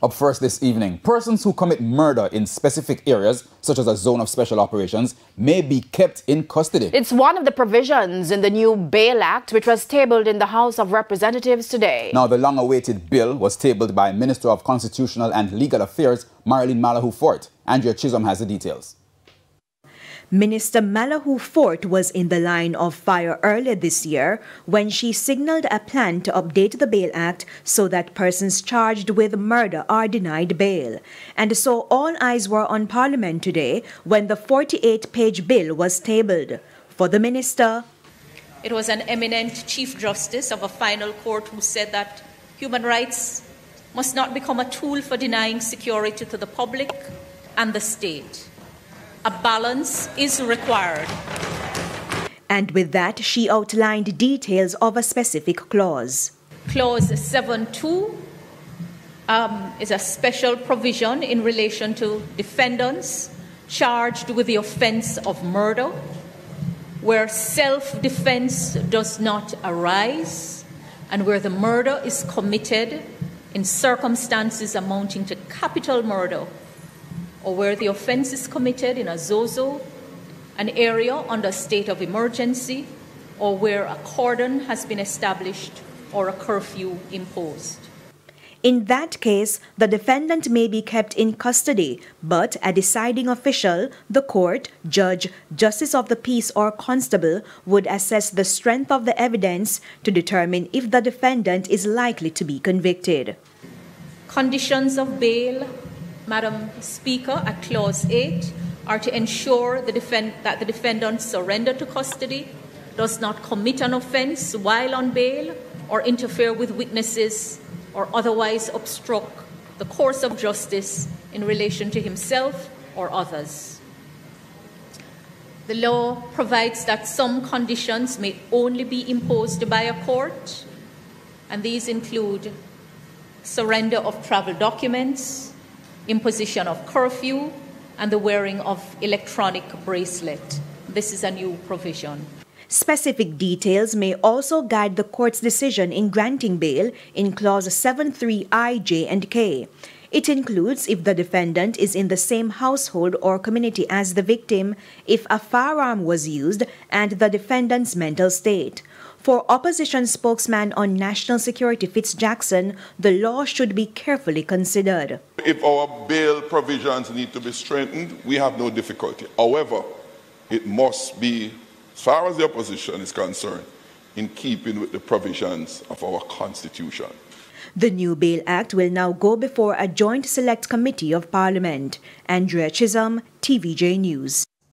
Up first this evening, persons who commit murder in specific areas, such as a zone of special operations, may be kept in custody. It's one of the provisions in the new Bail Act, which was tabled in the House of Representatives today. Now, the long-awaited bill was tabled by Minister of Constitutional and Legal Affairs, Marilyn Malahou-Fort. Andrea Chisholm has the details. Minister Malahou-Fort was in the line of fire earlier this year when she signaled a plan to update the Bail Act so that persons charged with murder are denied bail. And so all eyes were on Parliament today when the 48-page bill was tabled. For the minister, it was an eminent Chief Justice of a final court who said that human rights must not become a tool for denying security to the public and the state. A balance is required. And with that, she outlined details of a specific clause. Clause 7.2 is a special provision in relation to defendants charged with the offense of murder, where self-defense does not arise and where the murder is committed in circumstances amounting to capital murder, or where the offense is committed in a zozo, an area under a state of emergency, or where a cordon has been established or a curfew imposed. In that case, the defendant may be kept in custody, but a deciding official, the court, judge, justice of the peace, or constable would assess the strength of the evidence to determine if the defendant is likely to be convicted. Conditions of bail, Madam Speaker, at Clause 8 are to ensure that the defendant surrender to custody, does not commit an offense while on bail, or interfere with witnesses, or otherwise obstruct the course of justice in relation to himself or others. The law provides that some conditions may only be imposed by a court, and these include surrender of travel documents, imposition of curfew, and the wearing of electronic bracelet. This is a new provision. Specific details may also guide the court's decision in granting bail in Clause 7.3 J, and K. It includes if the defendant is in the same household or community as the victim, if a firearm was used, and the defendant's mental state. For opposition spokesman on national security Fitz Jackson, the law should be carefully considered. If our bail provisions need to be strengthened, we have no difficulty. However, it must be, as far as the opposition is concerned, in keeping with the provisions of our Constitution. The new Bail Act will now go before a joint select committee of Parliament. Andrea Chisholm, TVJ News.